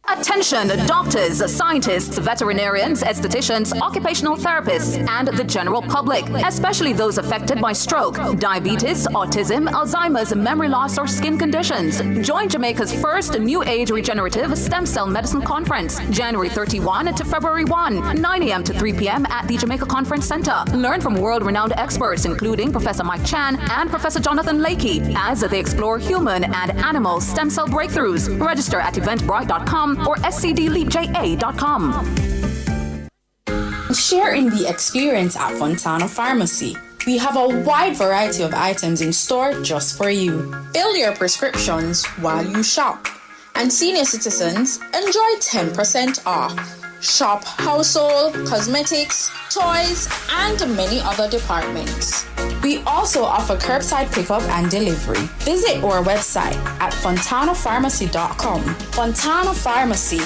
[SPEAKER 15] Attention, doctors, scientists, veterinarians, estheticians, occupational therapists, and the general public, especially those affected by stroke, diabetes, autism, Alzheimer's, memory loss, or skin conditions. Join Jamaica's first New Age Regenerative Stem Cell Medicine Conference, January 31 to February 1, 9 a.m. to 3 p.m. at the Jamaica Conference Center. Learn from world-renowned experts, including Professor Mike Chan and Professor Jonathan Lakey, as they explore human and animal stem cell breakthroughs. Register at eventbrite.com or scdleapja.com.
[SPEAKER 16] Share in the experience at Fontana Pharmacy. We have a wide variety of items in store just for you. Fill your prescriptions while you shop. And senior citizens enjoy 10% off. Shop household, cosmetics, toys, and many other departments. We also offer curbside pickup and delivery. Visit our website at fontanapharmacy.com. Fontana Pharmacy,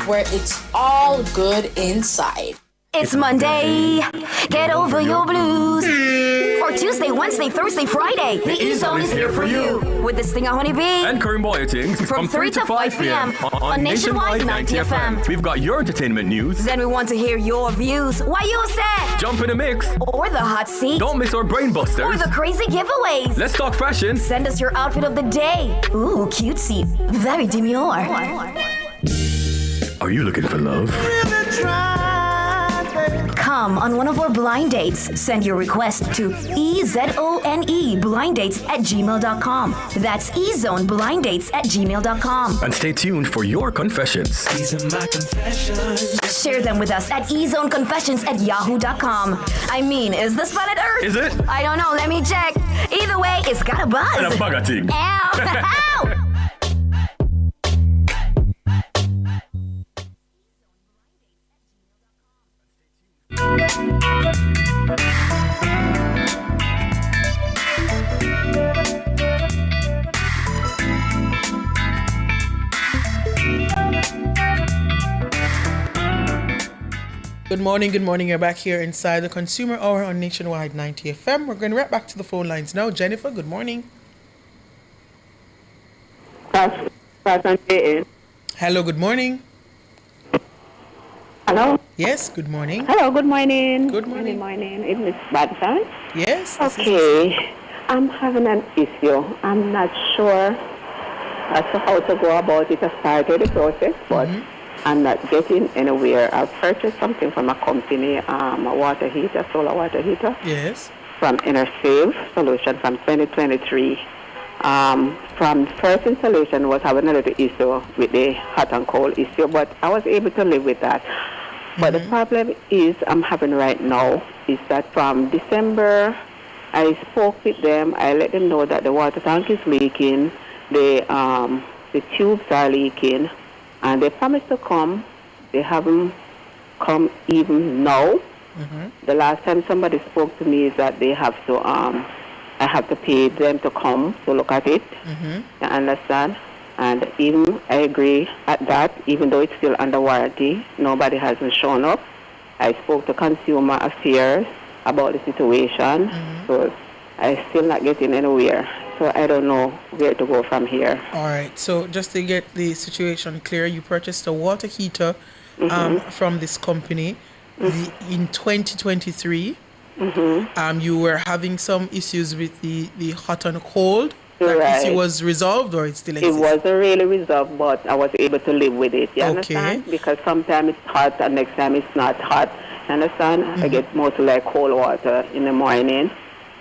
[SPEAKER 16] where it's all good inside.
[SPEAKER 17] It's Monday. Get over your blues. Or Tuesday, Wednesday, Thursday, Friday. The E-Zone is here for you. With the Stinger Honeybee.
[SPEAKER 18] And Karim Boyatings
[SPEAKER 17] From 3 to 5 p.m. on Nationwide 90 FM.
[SPEAKER 18] We've got your entertainment news.
[SPEAKER 17] Then we want to hear your views. Why you said?
[SPEAKER 18] Jump in the mix.
[SPEAKER 17] Or the hot seat.
[SPEAKER 18] Don't miss our brain busters.
[SPEAKER 17] Or the crazy giveaways.
[SPEAKER 18] Let's talk fashion.
[SPEAKER 17] Send us your outfit of the day. Ooh, cutesy. Very demure.
[SPEAKER 18] Are you looking for love?
[SPEAKER 17] Come on one of our blind dates. Send your request to ezoneblindates@gmail.com. That's ezoneblindates@gmail.com.
[SPEAKER 18] And stay tuned for your confessions.
[SPEAKER 8] These are my confessions.
[SPEAKER 17] Share them with us at ezoneconfessions@yahoo.com. I mean, is this planet Earth?
[SPEAKER 18] Is it?
[SPEAKER 17] I don't know. Let me check. Either way, it's got a buzz.
[SPEAKER 18] And a bugger thing.
[SPEAKER 17] Ow. Ow.
[SPEAKER 4] Good morning. You're back here inside the Consumer Hour on Nationwide 90 FM. We're going right back to the phone lines now. Jennifer, good morning. Hello, good morning.
[SPEAKER 19] Hello?
[SPEAKER 4] Yes, good morning.
[SPEAKER 19] Hello, good morning.
[SPEAKER 4] Good morning.
[SPEAKER 19] Good morning. Is Miss Badson?
[SPEAKER 4] Yes.
[SPEAKER 19] Okay. I'm having an issue. I'm not sure as to how to go about it. I started the process, but I'm not getting anywhere. I've purchased something from a company, a water heater, solar water heater.
[SPEAKER 4] Yes.
[SPEAKER 19] From EnerSave Solution from 2023. From first installation was having a little issue with the hot and cold issue, but I was able to live with that. But the problem is I'm having right now is that from December, I spoke with them. I let them know that the water tank is leaking, the tubes are leaking, and they promised to come. They haven't come even now. The last time somebody spoke to me is that they have to I have to pay them to come to look at it. You understand? And even I agree at that, even though it's still under warranty, nobody hasn't shown up. I spoke to Consumer Affairs about the situation, so I'm still not getting anywhere. So I don't know where to go from here.
[SPEAKER 4] All right. So just to get the situation clear, you purchased a water heater from this company in 2023. You were having some issues with the hot and cold. That issue was resolved, or it still exists?
[SPEAKER 19] It wasn't really resolved, but I was able to live with it. You understand? Because sometimes it's hot and next time it's not hot. You understand? I get mostly like cold water in the morning.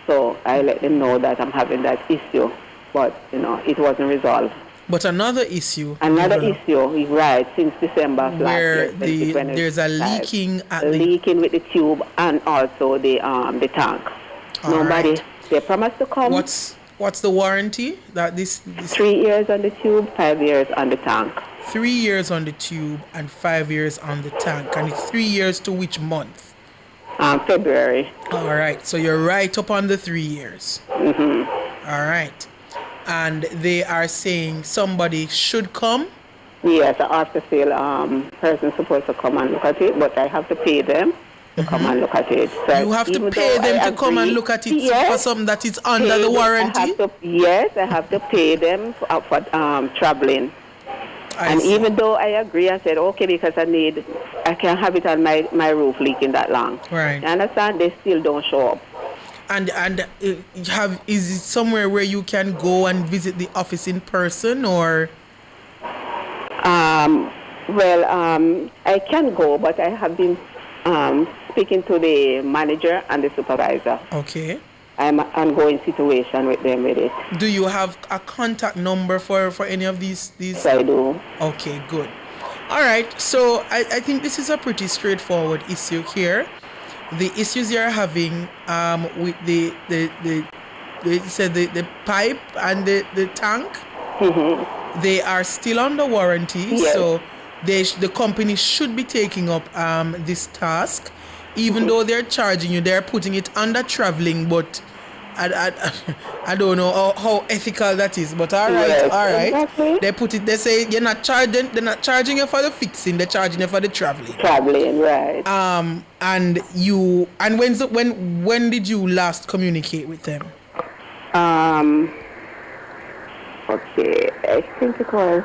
[SPEAKER 19] So I let them know that I'm having that issue. But, it wasn't resolved.
[SPEAKER 4] But another issue.
[SPEAKER 19] Right, since December of last year.
[SPEAKER 4] There's a leaking
[SPEAKER 19] leaking with the tube and also the tank. They promised to come.
[SPEAKER 4] What's the warranty? That this
[SPEAKER 19] 3 years on the tube, 5 years on the tank.
[SPEAKER 4] 3 years on the tube and 5 years on the tank. And it's 3 years to which month?
[SPEAKER 19] February.
[SPEAKER 4] All right. So you're right up on the 3 years. All right. And they are saying somebody should come?
[SPEAKER 19] Yes, the after sale person supposed to come and look at it, but I have to pay them to come and look at it. So
[SPEAKER 4] you have to pay them to come and look at it for something that is under the warranty?
[SPEAKER 19] I have to pay them for traveling. Even though I agree, I said, okay, because I can't have it on my roof leaking that long.
[SPEAKER 4] Right.
[SPEAKER 19] You understand? They still don't show up.
[SPEAKER 4] And is it somewhere where you can go and visit the office in person, or?
[SPEAKER 19] I can go, but I have been speaking to the manager and the supervisor.
[SPEAKER 4] Okay.
[SPEAKER 19] I'm ongoing situation with them with it.
[SPEAKER 4] Do you have a contact number for any of these?
[SPEAKER 19] Yes, I do.
[SPEAKER 4] Okay, good. All right. So I think this is a pretty straightforward issue here. The issues you're having with the pipe and the tank, they are still under warranty. Yes. So the company should be taking up this task, even though they're charging you. They're putting it under traveling, but I don't know how ethical that is. But all right. Exactly. They put it. They say they're not charging you for the fixing. They're charging you for the traveling.
[SPEAKER 19] Traveling, right?
[SPEAKER 4] When did you last communicate with them?
[SPEAKER 19] Okay, I think it was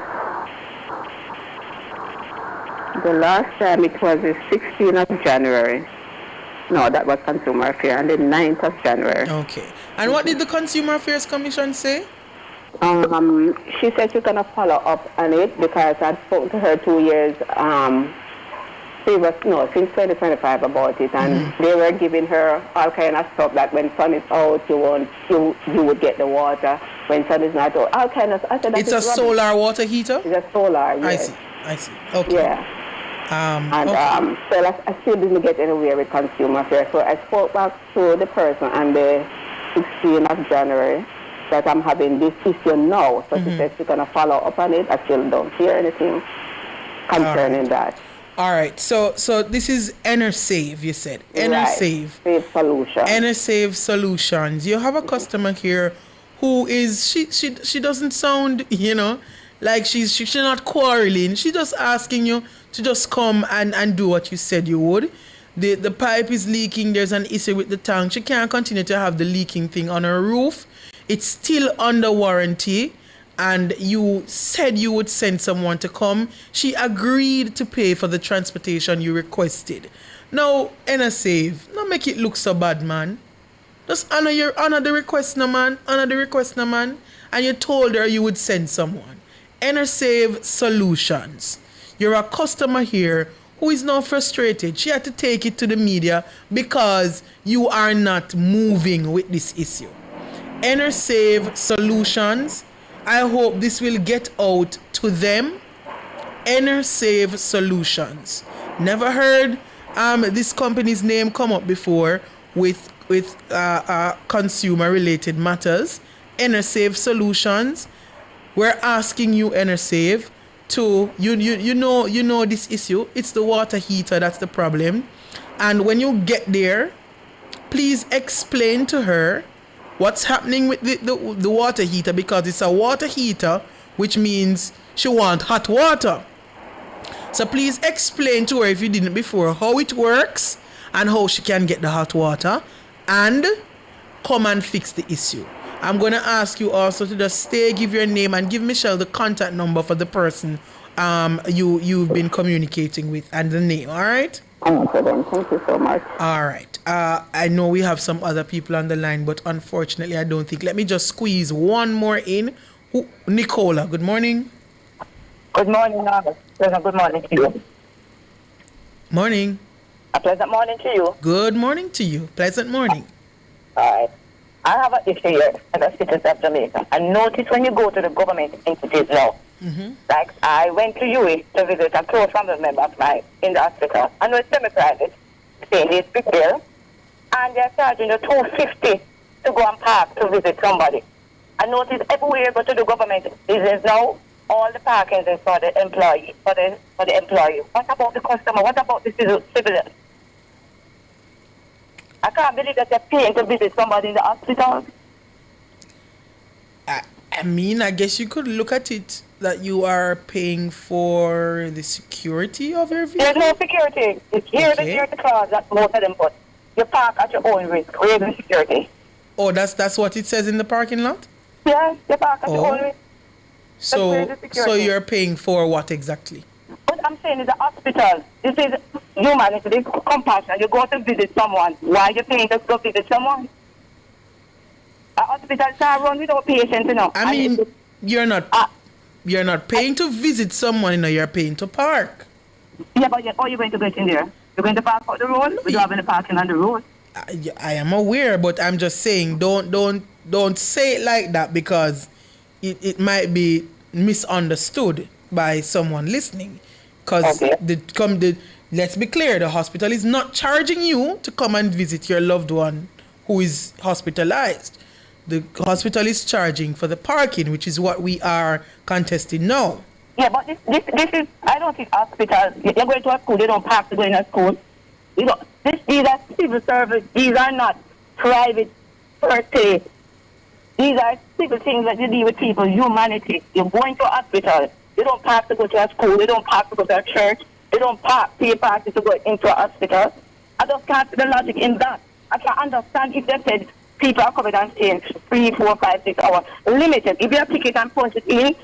[SPEAKER 19] the last time. It was the 16th of January. No, that was Consumer Affairs, and the 9th of January.
[SPEAKER 4] Okay. And what did the Consumer Affairs Commission say?
[SPEAKER 19] She said she's going to follow up on it because I'd spoken to her 2 years since 2025 about it, and they were giving her all kind of stuff, like when sun is out, you would get the water. When sun is not out, all kind of. I said,
[SPEAKER 4] it's a solar water heater?
[SPEAKER 19] It's a solar, yes.
[SPEAKER 4] I see. Okay.
[SPEAKER 19] Yeah. So I still didn't get anywhere with Consumer Affairs. So I spoke back to the person on the 16th of January that I'm having this issue now. So she said she's going to follow up on it. I still don't hear anything concerning that.
[SPEAKER 4] All right. So this is EnerSave, you said. EnerSave.
[SPEAKER 19] Save Solutions.
[SPEAKER 4] EnerSave Solutions. You have a customer here who is, she doesn't sound, like she's not quarreling. She's just asking you to just come and do what you said you would. the pipe is leaking, there's an issue with the tank. She can't continue to have the leaking thing on her roof. It's still under warranty, and you said you would send someone to come. She agreed to pay for the transportation you requested. Now, NSave, not make it look so bad, man. Just honor the request, no man. Honor the request, no man. And you told her you would send someone. NSave Solutions. You're a customer here who is now frustrated. She had to take it to the media because you are not moving with this issue. NSave Solutions. I hope this will get out to them. NSave Solutions. Never heard this company's name come up before with consumer related matters. NSave Solutions. We're asking you, NSave, to you know this issue. It's the water heater that's the problem. And when you get there, please explain to her what's happening with the water heater, because it's a water heater, which means she wants hot water. So please explain to her, if you didn't before, how it works and how she can get the hot water and come and fix the issue. I'm going to ask you also to just stay, give your name, and give Michelle the contact number for the person you've been communicating with and the name, all right?
[SPEAKER 19] Okay, then. Thank you so much.
[SPEAKER 4] All right. I know we have some other people on the line, but unfortunately, I don't think. Let me just squeeze one more in. Nicola, good morning.
[SPEAKER 20] Good morning, August. Pleasant good morning to you.
[SPEAKER 4] Morning.
[SPEAKER 20] A pleasant morning to you.
[SPEAKER 4] Good morning to you. Pleasant morning.
[SPEAKER 20] All right. I have an issue here as a citizen of Jamaica. And notice when you go to the government entities now, like I went to UAE to visit a close family member of mine in the hospital. I know it's semi-private, staying in big bill, and they're charging you $250 to go and park to visit somebody. I notice everywhere you go to the government, is now all the parking is for the employee, for the employee. What about the customer? What about the civilian? I can't believe that they're paying to visit somebody in the hospital.
[SPEAKER 4] I mean, I guess you could look at it that you are paying for the security of your vehicle.
[SPEAKER 20] There's no security. It's here the security clause that most of them put. You park at your own risk. Where's the security?
[SPEAKER 4] Oh, that's what it says in the parking lot?
[SPEAKER 20] Yeah, you park at your own risk.
[SPEAKER 4] So you're paying for what exactly?
[SPEAKER 20] What I'm saying is the hospital. This is humanity, this is compassion. You go to visit someone. Why are you paying to go visit someone? A hospital can't run without patients, you know.
[SPEAKER 4] I mean, you're not paying to visit someone, you know, you're paying to park.
[SPEAKER 20] Yeah, but how are you going to get in there? You're going to park out the road? We don't have any parking on the road.
[SPEAKER 4] I am aware, but I'm just saying, don't say it like that, because it might be misunderstood by someone listening. Because let's be clear, the hospital is not charging you to come and visit your loved one who is hospitalized. The hospital is charging for the parking, which is what we are contesting now.
[SPEAKER 20] Yeah, but this is, I don't think hospitals, you're going to a school, they don't park to go in a school. You know, these are civil service, these are not private per se. These are civil things that you deal with people, humanity. You're going to a hospital, they don't park to go to a school, they don't park to go to a church, they don't pay parking to go into a hospital. I just can't see the logic in that. I can understand if they said people are coming and staying 3, 4, 5, 6 hours. Limited. If you have a ticket and punch it in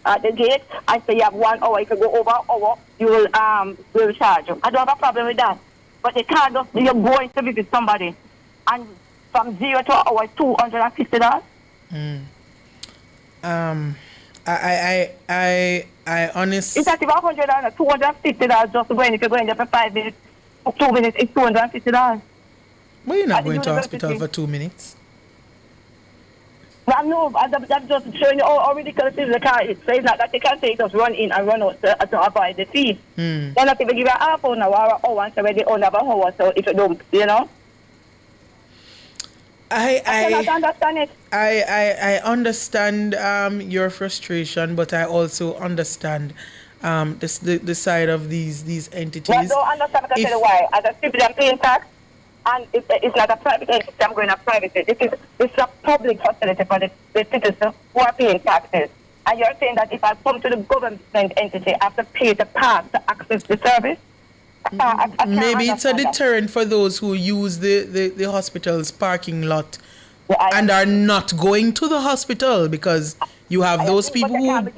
[SPEAKER 20] at the gate, I say you have 1 hour. If you go over an hour, you will charge you. I don't have a problem with that. But they can't just, you're going to visit somebody and from 0 to an hour, $250.
[SPEAKER 4] I honestly.
[SPEAKER 20] It's actually $100, $250 just to go in. If you go in there for 5 minutes, 2 minutes, it's $250.
[SPEAKER 4] Well, you're not going to hospital for 2 minutes.
[SPEAKER 20] I know, I'm just showing you how ridiculous is the car. It's not that they can say just run in and run out to avoid the fee. They're not even give you a half an hour or an hour, so they only have an hour, so if you don't, you know. I cannot understand it.
[SPEAKER 4] I understand your frustration, but I also understand the side of these entities.
[SPEAKER 20] Well, I don't understand, because I tell you why. As a citizen paying tax, and it's not a private entity, I'm going to private. It's a public facility for the citizens who are paying taxes. And you're saying that if I come to the government entity, I have to pay the pass to access the service?
[SPEAKER 4] Maybe it's a deterrent for those who use the hospital's parking lot and are not going to the hospital, because you have those people who...
[SPEAKER 20] You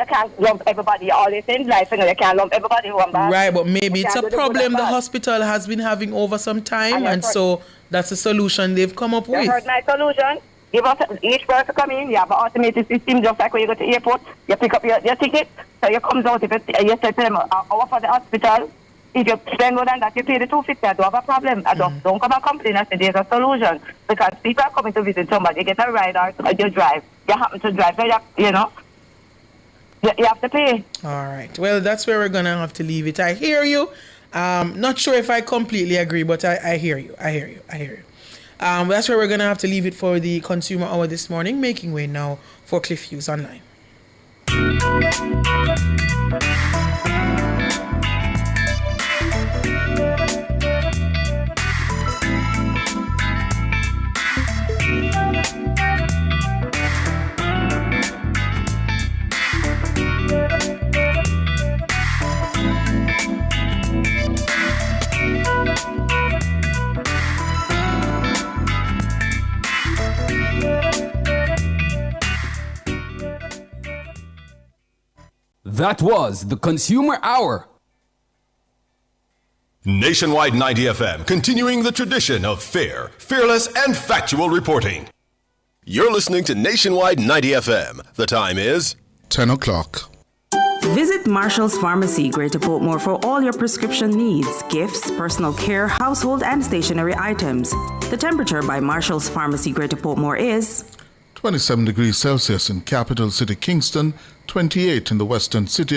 [SPEAKER 20] can't lump everybody all the same life, you can't lump everybody who bad.
[SPEAKER 4] Right, but maybe it's a problem the hospital has been having over some time, and so that's a solution they've come up with.
[SPEAKER 20] You heard my solution? Give us each person come in, you have an automated system, just like when you go to the airport, you pick up your ticket, so you come out, if you say to them, I'll for the hospital. If you spend more than that, you pay the $250. I don't have a problem. I don't come and complain. I say there's a solution. Because people are coming to visit somebody. You get a ride or you drive. You happen to drive. So you have to pay.
[SPEAKER 4] All right. Well, that's where we're going to have to leave it. I hear you. Not sure if I completely agree, but I hear you. That's where we're going to have to leave it for the Consumer Hour this morning. Making way now for Cliff Hughes Online.
[SPEAKER 5] That was the Consumer Hour.
[SPEAKER 2] Nationwide 90 FM, continuing the tradition of fair, fearless, and factual reporting. You're listening to Nationwide 90 FM. The time is
[SPEAKER 21] 10 o'clock.
[SPEAKER 22] Visit Marshall's Pharmacy, Greater Portmore, for all your prescription needs, gifts, personal care, household, and stationery items. The temperature by Marshall's Pharmacy, Greater Portmore is
[SPEAKER 21] 27 degrees Celsius in capital city Kingston, 28 in the western city